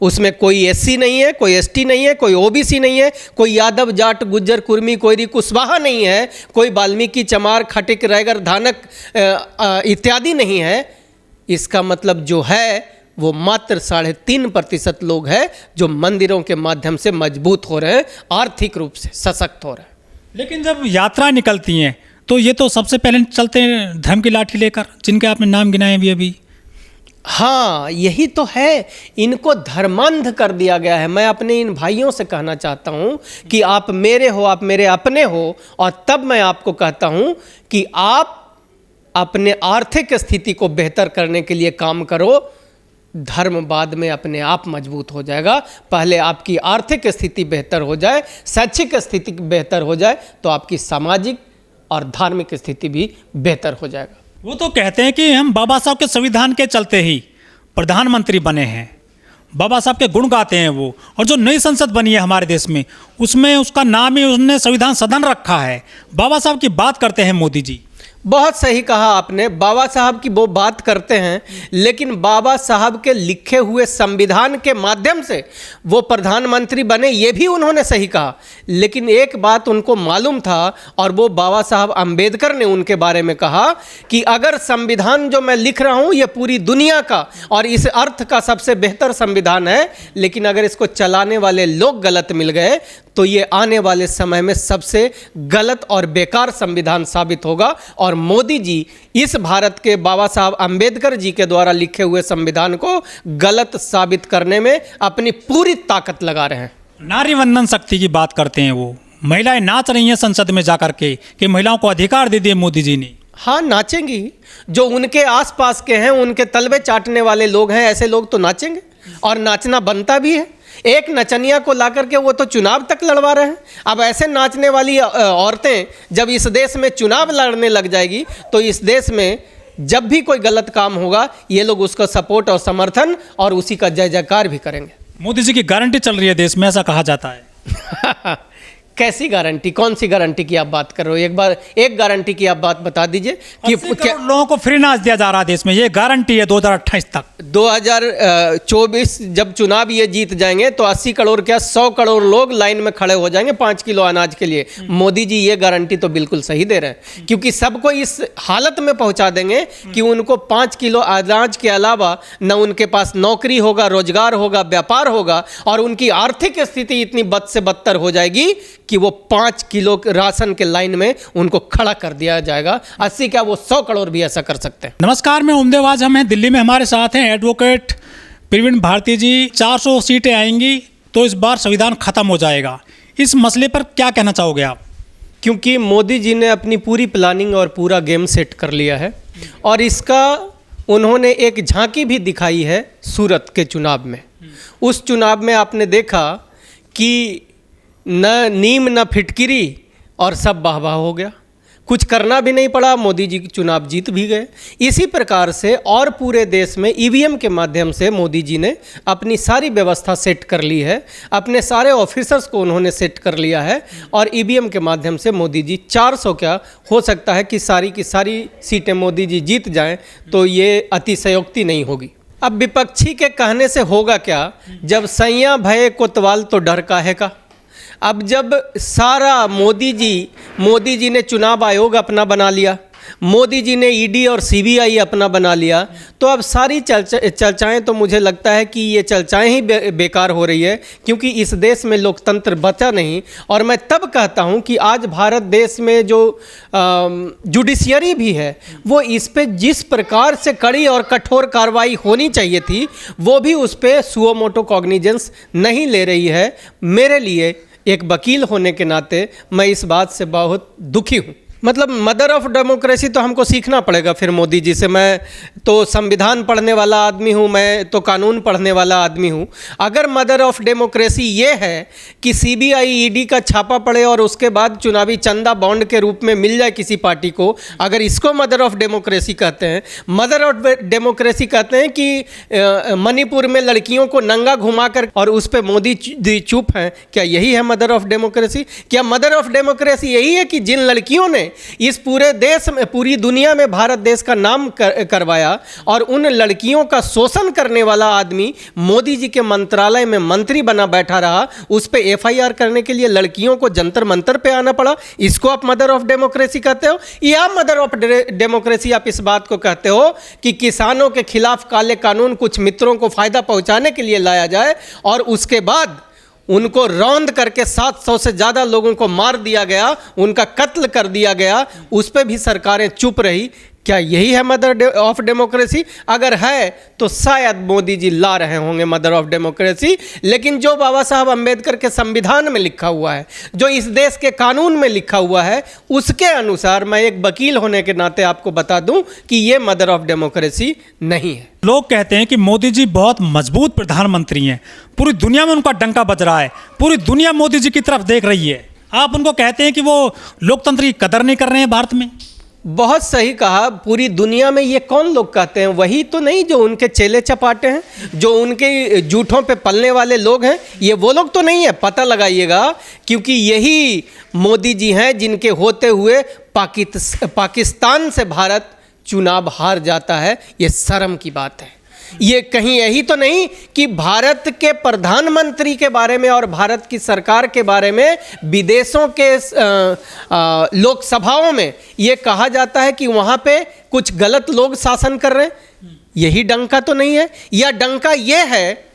उसमें कोई एससी नहीं है, कोई एसटी नहीं है, कोई ओबीसी नहीं है, कोई यादव जाट गुज्जर कुर्मी कोयरी कुशवाहा नहीं है, कोई वाल्मीकि चमार खटिक रैगर धानक इत्यादि नहीं है। इसका मतलब जो है वो मात्र 3.5% लोग हैं जो मंदिरों के माध्यम से मजबूत हो रहे हैं, आर्थिक रूप से सशक्त हो रहे हैं। लेकिन जब यात्रा निकलती हैं तो ये तो सबसे पहले चलते हैं धर्म की लाठी लेकर, जिनके आपने नाम गिनाए भी अभी। हाँ, यही तो है, इनको धर्मांध कर दिया गया है। मैं अपने इन भाइयों से कहना चाहता हूँ कि आप मेरे हो, आप मेरे अपने हो, और तब मैं आपको कहता हूँ कि आप अपने आर्थिक स्थिति को बेहतर करने के लिए काम करो। धर्म बाद में अपने आप मजबूत हो जाएगा। पहले आपकी आर्थिक स्थिति बेहतर हो जाए, शैक्षिक स्थिति बेहतर हो जाए, तो आपकी सामाजिक और धार्मिक स्थिति भी बेहतर हो जाएगा। वो तो कहते हैं कि हम बाबा साहब के संविधान के चलते ही प्रधानमंत्री बने हैं, बाबा साहब के गुण गाते हैं वो। और जो नई संसद बनी है हमारे देश में, उसमें उसका नाम ही उसने संविधान सदन रखा है। बाबा साहब की बात करते हैं मोदी जी। बहुत सही कहा आपने, बाबा साहब की वो बात करते हैं, लेकिन बाबा साहब के लिखे हुए संविधान के माध्यम से वो प्रधानमंत्री बने, ये भी उन्होंने सही कहा। लेकिन एक बात उनको मालूम था, और वो बाबा साहब अंबेडकर ने उनके बारे में कहा कि अगर संविधान जो मैं लिख रहा हूँ ये पूरी दुनिया का और इस अर्थ का सबसे बेहतर संविधान है, लेकिन अगर इसको चलाने वाले लोग गलत मिल गए तो ये आने वाले समय में सबसे गलत और बेकार संविधान साबित होगा। और मोदी जी इस भारत के बाबा साहब अंबेडकर जी के द्वारा लिखे हुए संविधान को गलत साबित करने में अपनी पूरी ताकत लगा रहे हैं। नारी वंदन शक्ति की बात करते हैं वो, महिलाएं नाच रही हैं संसद में जाकर के कि महिलाओं को अधिकार दे दिए मोदी जी ने। हाँ, नाचेंगी। जो उनके आसपास के हैं, उनके तलवे चाटने वाले लोग हैं, ऐसे लोग तो नाचेंगे, और नाचना बनता भी है। एक नचनिया को ला करके वो तो चुनाव तक लड़वा रहे हैं। अब ऐसे नाचने वाली औरतें जब इस देश में चुनाव लड़ने लग जाएगी तो इस देश में जब भी कोई गलत काम होगा ये लोग उसका सपोर्ट और समर्थन और उसी का जय जयकार भी करेंगे। मोदी जी की गारंटी चल रही है देश में, ऐसा कहा जाता है। कैसी गारंटी, कौन सी गारंटी की आप बात कर रहे हो? एक गारंटी की आप बात बता दीजिए कि लोगों को फ्री नाच दिया जा रहा है देश में, ये गारंटी है 2028 तक। 2024 जब चुनाव ये जीत जाएंगे तो 80 करोड़ क्या 100 करोड़ लोग लाइन में खड़े हो जाएंगे 5 किलो अनाज के लिए। मोदी जी ये गारंटी तो बिल्कुल सही दे रहे हैं, क्योंकि सबको इस हालत में पहुंचा देंगे कि उनको 5 किलो अनाज के अलावा न उनके पास नौकरी होगा, रोजगार होगा, व्यापार होगा, और उनकी आर्थिक स्थिति इतनी बद से बदतर हो जाएगी कि वो 5 किलो राशन के लाइन में उनको खड़ा कर दिया जाएगा। 80 क्या वो 100 करोड़ भी ऐसा कर सकते हैं। नमस्कार, मैं ओमदेव, आज हम हैं दिल्ली में, हमारे साथ हैं एडवोकेट प्रवीण भारती जी। 400 सीटें आएंगी तो इस बार संविधान खत्म हो जाएगा, इस मसले पर क्या कहना चाहोगे आप? क्योंकि मोदी जी ने अपनी पूरी प्लानिंग और पूरा गेम सेट कर लिया है, और इसका उन्होंने एक झांकी भी दिखाई है सूरत के चुनाव में। उस चुनाव में आपने देखा कि न नीम न फिटकिरी और सब वाह वाह हो गया, कुछ करना भी नहीं पड़ा, मोदी जी चुनाव जीत भी गए। इसी प्रकार से और पूरे देश में ईवीएम के माध्यम से मोदी जी ने अपनी सारी व्यवस्था सेट कर ली है, अपने सारे ऑफिसर्स को उन्होंने सेट कर लिया है, और ईवीएम के माध्यम से मोदी जी 400 क्या हो सकता है कि सारी की सारी सीटें मोदी जी जीत जाएं, तो ये अतिशयोक्ति नहीं होगी। अब विपक्षी के कहने से होगा क्या, जब सैया भये कोतवाल तो डर काहे का। अब जब सारा मोदी जी ने चुनाव आयोग अपना बना लिया, मोदी जी ने ईडी और सीबीआई अपना बना लिया, तो अब सारी चर्चाएं तो मुझे लगता है कि ये चर्चाएं ही बेकार हो रही है, क्योंकि इस देश में लोकतंत्र बचा नहीं। और मैं तब कहता हूं कि आज भारत देश में जो जुडिशियरी भी है, वो इस पे जिस प्रकार से कड़ी और कठोर कार्रवाई होनी चाहिए थी, वो भी उस पर सुओ मोटो कॉग्निजेंस नहीं ले रही है। मेरे लिए एक वकील होने के नाते मैं इस बात से बहुत दुखी हूँ। मतलब मदर ऑफ डेमोक्रेसी तो हमको सीखना पड़ेगा फिर मोदी जी से। मैं तो संविधान पढ़ने वाला आदमी हूँ, मैं तो कानून पढ़ने वाला आदमी हूँ। अगर मदर ऑफ डेमोक्रेसी ये है कि सीबीआई ईडी का छापा पड़े और उसके बाद चुनावी चंदा बॉन्ड के रूप में मिल जाए किसी पार्टी को, अगर इसको मदर ऑफ डेमोक्रेसी कहते हैं, मदर ऑफ डेमोक्रेसी कहते हैं कि मणिपुर में लड़कियों को नंगा घुमा कर और उस पर मोदी जी चुप हैं, क्या यही है मदर ऑफ डेमोक्रेसी? क्या मदर ऑफ डेमोक्रेसी यही है कि जिन लड़कियों ने इस पूरे देश में, पूरी दुनिया में भारत देश का नाम करवाया, और उन लड़कियों का शोषण करने वाला आदमी मोदी जी के मंत्रालय में मंत्री बना बैठा रहा, उस पे एफआईआर करने के लिए लड़कियों को जंतर मंतर पे आना पड़ा। इसको आप मदर ऑफ डेमोक्रेसी कहते हो? या मदर ऑफ डेमोक्रेसी आप इस बात को कहते हो कि किसानों के खिलाफ काले कानून कुछ मित्रों को फायदा पहुंचाने के लिए लाया जाए और उसके बाद उनको रौंद करके 700 से ज़्यादा लोगों को मार दिया गया, उनका कत्ल कर दिया गया, उस पर भी सरकारें चुप रही? क्या यही है मदर ऑफ डेमोक्रेसी? अगर है तो शायद मोदी जी ला रहे होंगे मदर ऑफ डेमोक्रेसी, लेकिन जो बाबा साहब अम्बेडकर के संविधान में लिखा हुआ है, जो इस देश के कानून में लिखा हुआ है, उसके अनुसार मैं एक वकील होने के नाते आपको बता दूं कि ये मदर ऑफ डेमोक्रेसी नहीं है। लोग कहते हैं कि मोदी जी बहुत मजबूत प्रधानमंत्री हैं, पूरी दुनिया में उनका डंका बज रहा है, पूरी दुनिया मोदी जी की तरफ देख रही है। आप उनको कहते हैं कि वो लोकतंत्र की कदर नहीं कर रहे हैं भारत में। बहुत सही कहा। पूरी दुनिया में ये कौन लोग कहते हैं? वही तो नहीं जो उनके चेले चपाटे हैं, जो उनके जूठों पे पलने वाले लोग हैं, ये वो लोग तो नहीं है। पता लगाइएगा, क्योंकि यही मोदी जी हैं जिनके होते हुए पाकिस्तान से भारत चुनाव हार जाता है। ये शर्म की बात है। ये कहीं यही तो नहीं कि भारत के प्रधानमंत्री के बारे में और भारत की सरकार के बारे में विदेशों के लोकसभाओं में ये कहा जाता है कि वहाँ पे कुछ गलत लोग शासन कर रहे हैं? यही डंका तो नहीं है? या डंका ये है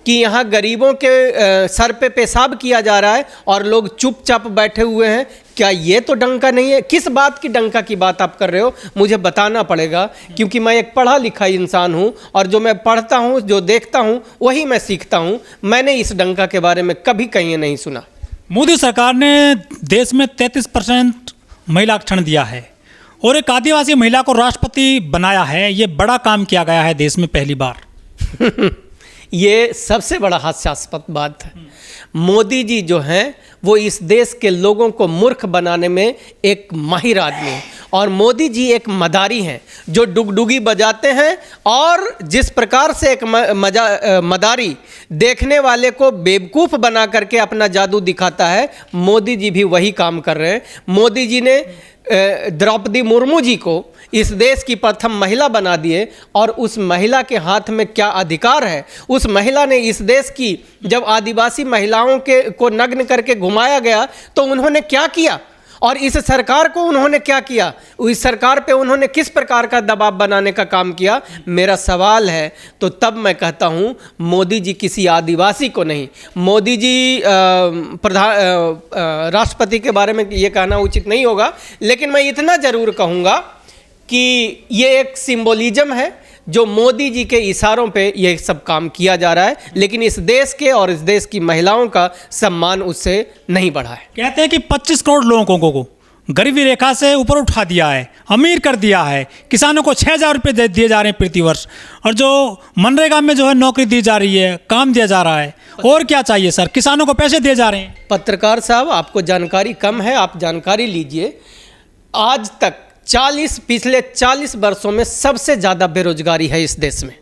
कि यहाँ गरीबों के सर पे पेशाब किया जा रहा है और लोग चुपचाप बैठे हुए हैं? क्या ये तो डंका नहीं है? किस बात की डंका की बात आप कर रहे हो? मुझे बताना पड़ेगा, क्योंकि मैं एक पढ़ा लिखा इंसान हूँ और जो मैं पढ़ता हूँ, जो देखता हूँ, वही मैं सीखता हूँ। मैंने इस डंका के बारे में कभी कहीं नहीं सुना। मोदी सरकार ने देश में 33% महिला आरक्षण दिया है और एक आदिवासी महिला को राष्ट्रपति बनाया है। ये बड़ा काम किया गया है देश में पहली बार। ये सबसे बड़ा हास्यास्पद बात है। मोदी जी जो हैं वो इस देश के लोगों को मूर्ख बनाने में एक माहिर आदमी हैं, और मोदी जी एक मदारी हैं जो डुगडुगी बजाते हैं, और जिस प्रकार से एक मदारी देखने वाले को बेवकूफ़ बना करके अपना जादू दिखाता है, मोदी जी भी वही काम कर रहे हैं। मोदी जी ने द्रौपदी मुर्मू जी को इस देश की प्रथम महिला बना दिए, और उस महिला के हाथ में क्या अधिकार है? उस महिला ने इस देश की, जब आदिवासी महिलाओं को नग्न करके घुमाया गया तो उन्होंने क्या किया, और इस सरकार को उन्होंने क्या किया? इस सरकार पे उन्होंने किस प्रकार का दबाव बनाने का काम किया? मेरा सवाल है। तो तब मैं कहता हूँ मोदी जी किसी आदिवासी को नहीं, मोदी जी राष्ट्रपति के बारे में ये कहना उचित नहीं होगा, लेकिन मैं इतना ज़रूर कहूँगा कि ये एक सिंबोलिज्म है जो मोदी जी के इशारों पे ये सब काम किया जा रहा है, लेकिन इस देश के और इस देश की महिलाओं का सम्मान उससे नहीं बढ़ा है। कहते हैं कि 25 करोड़ लोगों को गरीबी रेखा से ऊपर उठा दिया है, अमीर कर दिया है। किसानों को 6,000 रुपये दिए जा रहे हैं प्रति वर्ष, और जो मनरेगा में जो है नौकरी दी जा रही है, काम दिया जा रहा है। और क्या चाहिए सर? किसानों को पैसे दिए जा रहे हैं। पत्रकार साहब, आपको जानकारी कम है, आप जानकारी लीजिए। आज तक पिछले 40 वर्षों में सबसे ज़्यादा बेरोजगारी है इस देश में।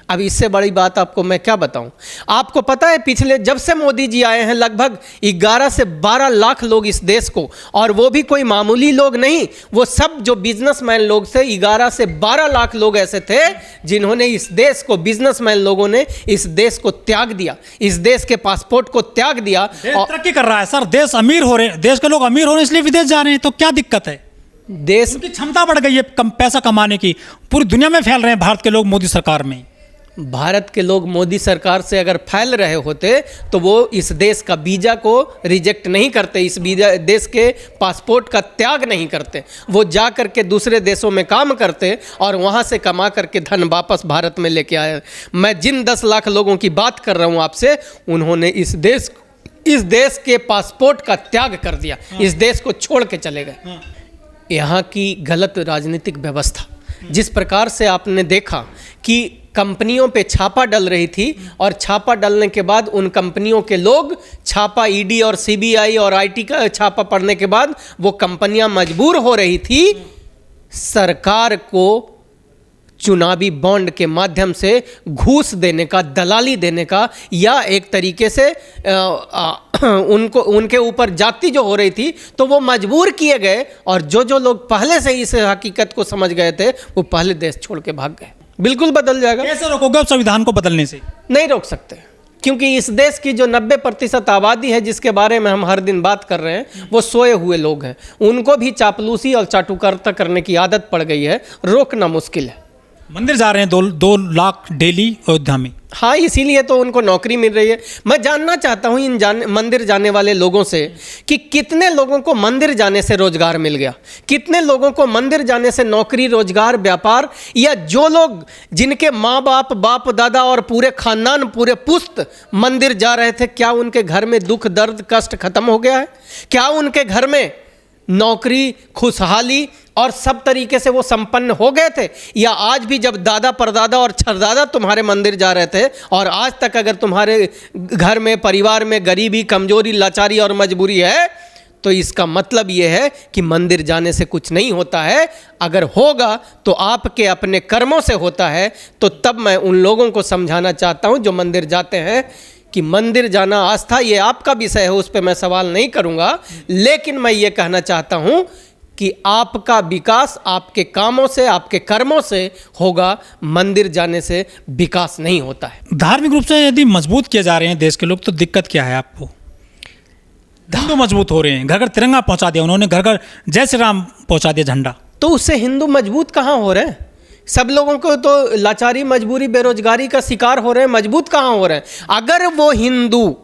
अब इससे बड़ी बात आपको मैं क्या बताऊं? आपको पता है पिछले जब से मोदी जी आए हैं लगभग 11 से 12 लाख लोग इस देश को, और वो भी कोई मामूली लोग नहीं, वो सब जो बिजनेसमैन लोग थे, 11 से 12 लाख लोग ऐसे थे जिन्होंने इस देश को, बिजनेसमैन लोगों ने इस देश को त्याग दिया, इस देश के पासपोर्ट को त्याग दिया। और तरक्की कर रहा है सर, देश अमीर हो रहे हैं, देश के लोग अमीर हो रहे हैं, इसलिए विदेश जा रहे हैं। तो क्या दिक्कत है? देश की क्षमता बढ़ गई है पैसा कमाने की, पूरी दुनिया में फैल रहे हैं भारत के लोग मोदी सरकार में। भारत के लोग मोदी सरकार से अगर फैल रहे होते तो वो इस देश का वीज़ा को रिजेक्ट नहीं करते, इस देश के पासपोर्ट का त्याग नहीं करते। वो जा करके दूसरे देशों में काम करते और वहाँ से कमा करके धन वापस भारत में लेके आए। मैं जिन 10 लाख लोगों की बात कर रहा हूँ आपसे, उन्होंने इस देश के पासपोर्ट का त्याग कर दिया, इस देश को छोड़ के चले गए। यहाँ की गलत राजनीतिक व्यवस्था, जिस प्रकार से आपने देखा कि कंपनियों पे छापा डल रही थी, और छापा डलने के बाद उन कंपनियों के लोग, छापा ईडी और सीबीआई और आईटी का छापा पड़ने के बाद वो कंपनियां मजबूर हो रही थी सरकार को चुनावी बॉन्ड के माध्यम से घूस देने का, दलाली देने का, या एक तरीके से उनको उनके ऊपर जाति जो हो रही थी, तो वो मजबूर किए गए, और जो लोग पहले से इस हकीकत को समझ गए थे वो पहले देश छोड़ के भाग गए। बिल्कुल बदल जाएगा। कैसे रोकोगे आप संविधान को बदलने से? नहीं रोक सकते, क्योंकि इस देश की जो 90% आबादी है जिसके बारे में हम हर दिन बात कर रहे हैं, वो सोए हुए लोग हैं। उनको भी चापलूसी और चाटुकारिता करने की आदत पड़ गई है, रोकना मुश्किल है। मंदिर जा रहे हैं 2 लाख डेली अयोध्या में। हाँ, इसीलिए तो उनको नौकरी मिल रही है। मैं जानना चाहता हूँ मंदिर जाने वाले लोगों से कि कितने लोगों को मंदिर जाने से रोजगार मिल गया, कितने लोगों को मंदिर जाने से नौकरी, रोजगार, व्यापार, या जो लोग जिनके माँ बाप, बाप दादा और पूरे खानदान, पूरे पुश्त मंदिर जा रहे थे, क्या उनके घर में दुख, दर्द, कष्ट खत्म हो गया है? क्या उनके घर में नौकरी, खुशहाली और सब तरीके से वो संपन्न हो गए थे? या आज भी जब दादा, परदादा और छरदादा तुम्हारे मंदिर जा रहे थे, और आज तक अगर तुम्हारे घर में, परिवार में गरीबी, कमजोरी, लाचारी और मजबूरी है, तो इसका मतलब ये है कि मंदिर जाने से कुछ नहीं होता है। अगर होगा तो आपके अपने कर्मों से होता है। तो तब मैं उन लोगों को समझाना चाहता हूँ जो मंदिर जाते हैं कि मंदिर जाना आस्था, ये आपका विषय है, उस पर मैं सवाल नहीं करूँगा, लेकिन मैं ये कहना चाहता हूँ कि आपका विकास आपके कामों से, आपके कर्मों से होगा, मंदिर जाने से विकास नहीं होता है। धार्मिक रूप से यदि मजबूत किए जा रहे हैं देश के लोग, तो दिक्कत क्या है आपको? हिंदू मजबूत हो रहे हैं, घर घर तिरंगा पहुंचा दिया उन्होंने, घर घर जय श्री राम पहुंचा दिया झंडा, तो उससे हिंदू मजबूत कहाँ हो रहे हैं? सब लोगों को तो लाचारी, मजबूरी, बेरोजगारी का शिकार हो रहे हैं, मजबूत कहाँ हो रहे हैं? अगर वो हिंदू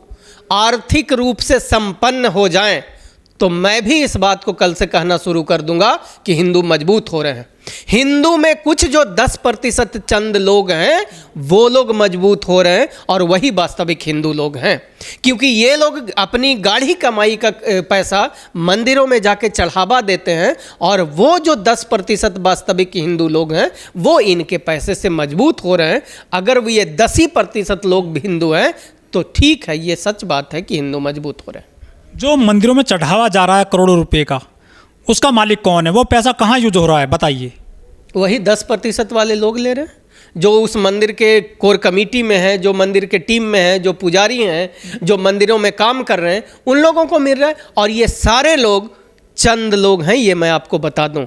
आर्थिक रूप से संपन्न हो जाएं, तो मैं भी इस बात को कल से कहना शुरू कर दूंगा कि हिंदू मजबूत हो रहे हैं। हिंदू में कुछ जो 10% चंद लोग हैं, वो लोग मजबूत हो रहे हैं, और वही वास्तविक हिंदू लोग हैं। क्योंकि ये लोग अपनी गाढ़ी कमाई का पैसा मंदिरों में जाके चढ़ावा देते हैं, और वो जो 10% वास्तविक हिंदू लोग हैं, वो इनके पैसे से मजबूत हो रहे हैं। अगर वो ये 10% लोग भी हिंदू हैं, तो ठीक है, ये सच बात है कि हिंदू मजबूत हो रहे हैं। जो मंदिरों में चढ़ावा जा रहा है करोड़ों रुपए का, उसका मालिक कौन है? वो पैसा कहाँ यूज हो रहा है बताइए? वही 10% वाले लोग ले रहे हैं, जो उस मंदिर के कोर कमेटी में है, जो मंदिर के टीम में है, जो पुजारी हैं, जो मंदिरों में काम कर रहे हैं, उन लोगों को मिल रहा है। और ये सारे लोग चंद लोग हैं, ये मैं आपको बता दूं।